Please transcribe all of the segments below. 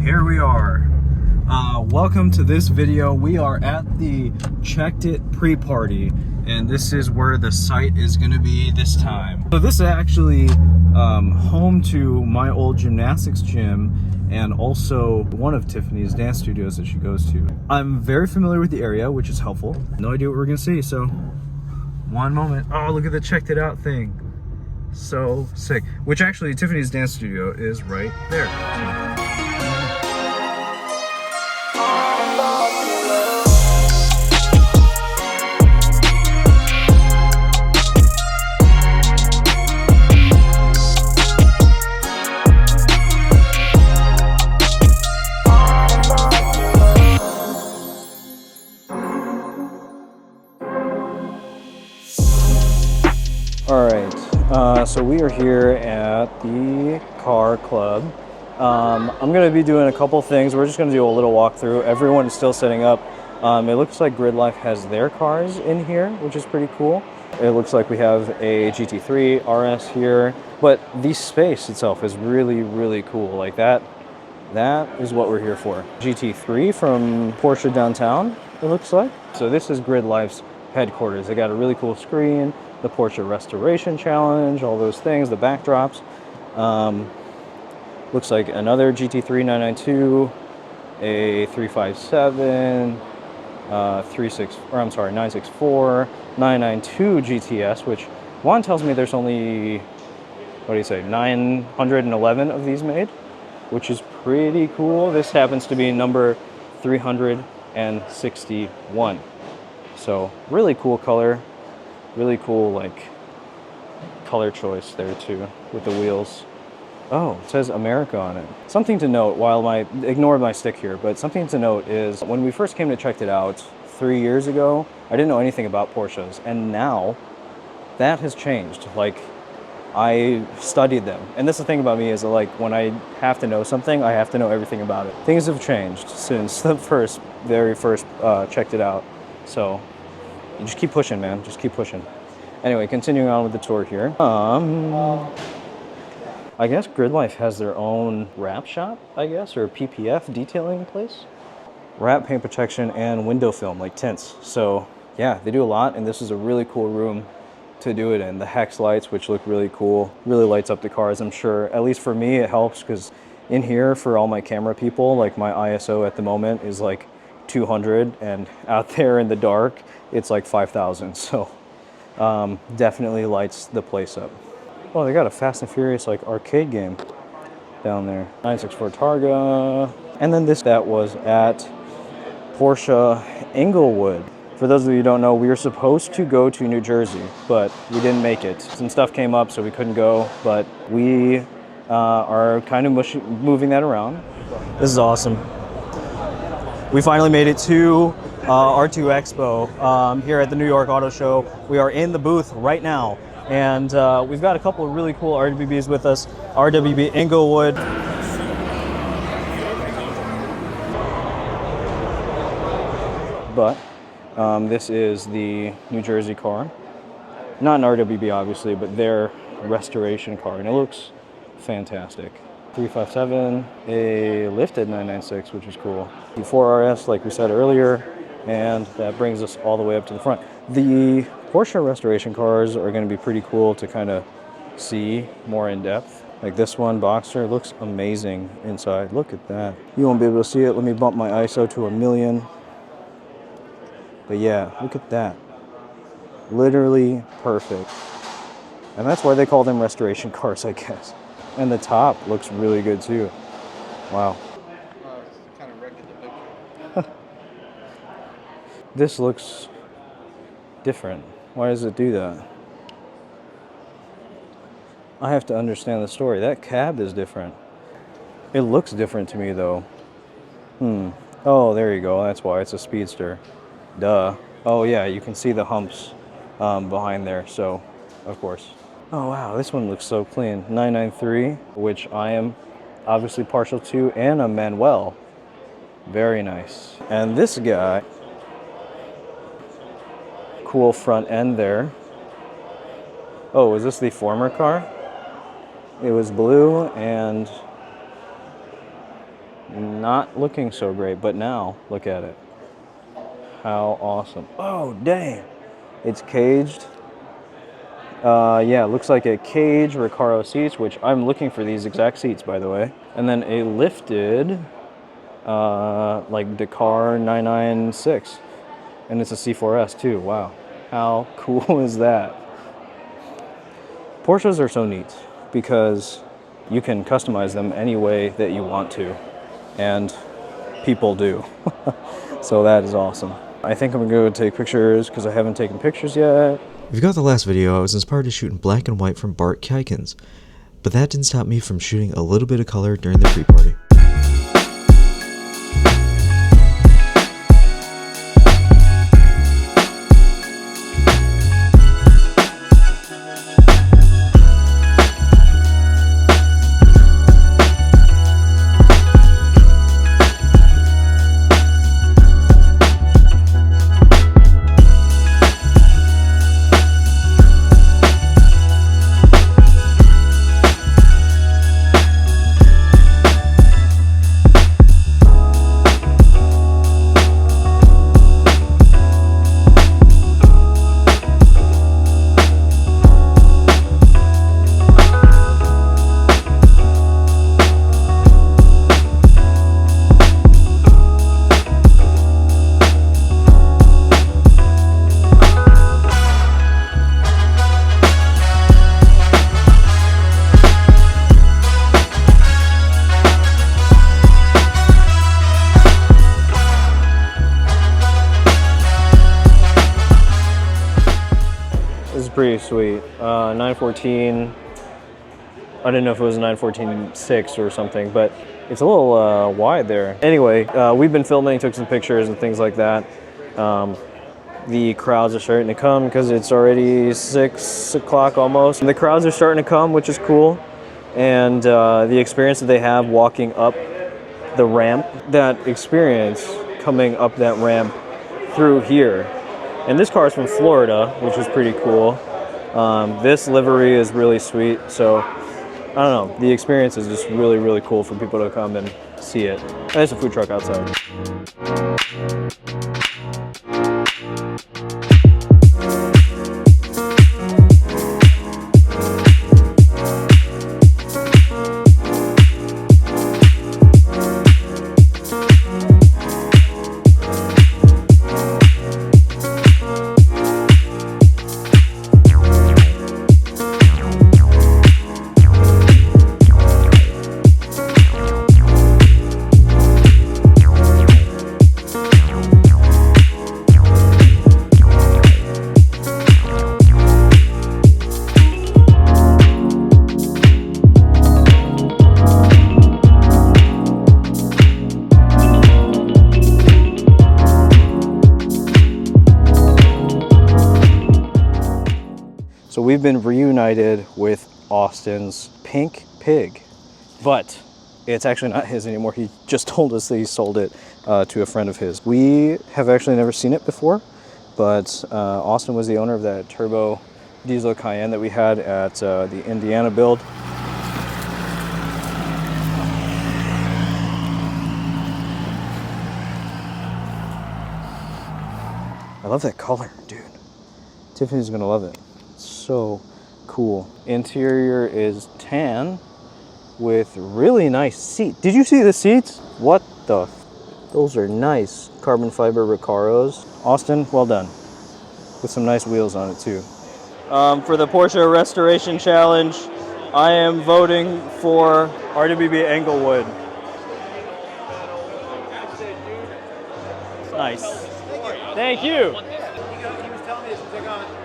here we are. Welcome to this video. We are at the Checked It pre-party, and this is where the site is going to be this time. So this is actually home to my old gymnastics gym and also one of Tiffany's dance studios that she goes to. I'm very familiar with the area, which is helpful. No idea what we're going to see, so one moment. Oh, look at the Checked It Out thing. So sick. Which actually, Tiffany's dance studio is right there. So we are here at the car club. I'm going to be doing a couple things. We're just going to do a little walkthrough. Everyone is still setting up. It looks like Gridlife has their cars in here, which is pretty cool. It looks like we have a GT3 RS here, but the space itself is really, really cool. Like that is what we're here for. GT3 from Porsche downtown, it looks like. So this is Gridlife's headquarters. They got a really cool screen, the Porsche Restoration Challenge, all those things, the backdrops. Looks like another GT3 992, a 357, 964, 992 GTS, which Juan tells me there's only, 911 of these made, which is pretty cool. This happens to be number 361. So really cool color. Really cool, like, color choice there too with the wheels. Oh, it says America on it. Something to note, ignore my stick here, but something to note is when we first came to Checked It Out 3 years ago, I didn't know anything about Porsches, and now that has changed. Like, I studied them, and that's the thing about me is that, like, when I have to know something, I have to know everything about it. Things have changed since the very first Checked It Out, so you just keep pushing, man. Just keep pushing. Anyway, continuing on with the tour here. I guess Gridlife has their own wrap shop, I guess, or PPF detailing place. Wrap, paint protection, and window film, like tints. So yeah, they do a lot, and this is a really cool room to do it in. The hex lights, which look really cool, really lights up the cars, I'm sure. At least for me, it helps, because in here, for all my camera people, like my ISO at the moment is like 200, and out there in the dark, it's like 5,000, so definitely lights the place up. Oh, they got a Fast and Furious like arcade game down there. 964 Targa. And then that was at Porsche Inglewood. For those of you who don't know, we were supposed to go to New Jersey, but we didn't make it. Some stuff came up, so we couldn't go, but we are kind of moving that around. This is awesome. We finally made it to R2 Expo here at the New York Auto Show. We are in the booth right now, and we've got a couple of really cool RWBs with us. RWB Inglewood. But this is the New Jersey car. Not an RWB, obviously, but their restoration car, and it looks fantastic. 357, a lifted 996, which is cool. The 4RS, like we said earlier, and that brings us all the way up to the front. The Porsche restoration cars are going to be pretty cool to kind of see more in depth. Like this one, Boxster, looks amazing inside. Look at that. You won't be able to see it. Let me bump my ISO to 1,000,000. But yeah, look at that. Literally perfect. And that's why they call them restoration cars, I guess. And the top looks really good too. Wow. Kind of wrecking the picture. This looks different. Why does it do that? I have to understand the story. That cab is different. It looks different to me though. Oh, there you go. That's why it's a speedster. Duh. Oh yeah, you can see the humps behind there, so of course. Oh wow, this one looks so clean. 993, which I am obviously partial to, and a Manuel. Very nice. And this guy, cool front end there. Oh, was this the former car? It was blue and not looking so great, but now look at it. How awesome. Oh, dang. It's caged. Yeah, it looks like a cage Recaro seats, which I'm looking for these exact seats, by the way. And then a lifted, like Dakar 996. And it's a C4S too, wow. How cool is that? Porsches are so neat because you can customize them any way that you want to, and people do. So that is awesome. I think I'm gonna go take pictures because I haven't taken pictures yet. If you got the last video, I was inspired to shoot in black and white from Bart Kuyken's, but that didn't stop me from shooting a little bit of color during the pre-party. This is pretty sweet. 914. I didn't know if it was a 914.6 or something, but it's a little wide there. Anyway, we've been filming, took some pictures and things like that. The crowds are starting to come because it's already 6 o'clock almost. And the crowds are starting to come, which is cool. And the experience that they have walking up the ramp, that experience coming up that ramp through here. And this car is from Florida, which is pretty cool. This livery is really sweet. So, I don't know, the experience is just really, really cool for people to come and see it. And there's a food truck outside. So we've been reunited with Austin's pink pig, but it's actually not his anymore. He just told us that he sold it to a friend of his. We have actually never seen it before, but Austin was the owner of that turbo diesel Cayenne that we had at the Indiana build. I love that color, dude. Tiffany's gonna love it. So cool. Interior is tan with really nice seat. Did you see the seats? What the? Those are nice carbon fiber Recaros. Austin, well done. With some nice wheels on it too. For the Porsche Restoration Challenge, I am voting for RWB Englewood. Nice. Thank you.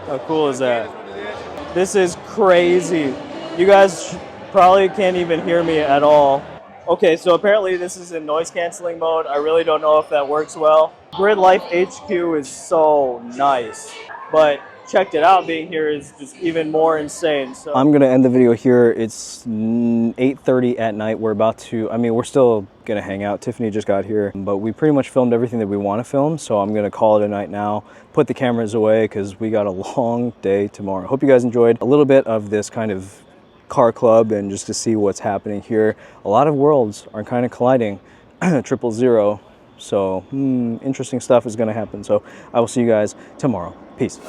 How cool is that? This is crazy. You guys probably can't even hear me at all. Okay, so apparently this is in noise canceling mode. I really don't know if that works well. Gridlife HQ is so nice, but Checked It Out being here is just even more insane. So I'm gonna end the video here. It's 8:30 at night. We're about to, we're still gonna hang out. Tiffany just got here, but we pretty much filmed everything that we want to film. So I'm gonna call it a night now, put the cameras away because we got a long day tomorrow. Hope you guys enjoyed a little bit of this kind of car club and just to see what's happening here. A lot of worlds are kind of colliding. 000. So interesting stuff is going to happen. So I will see you guys tomorrow. Peace.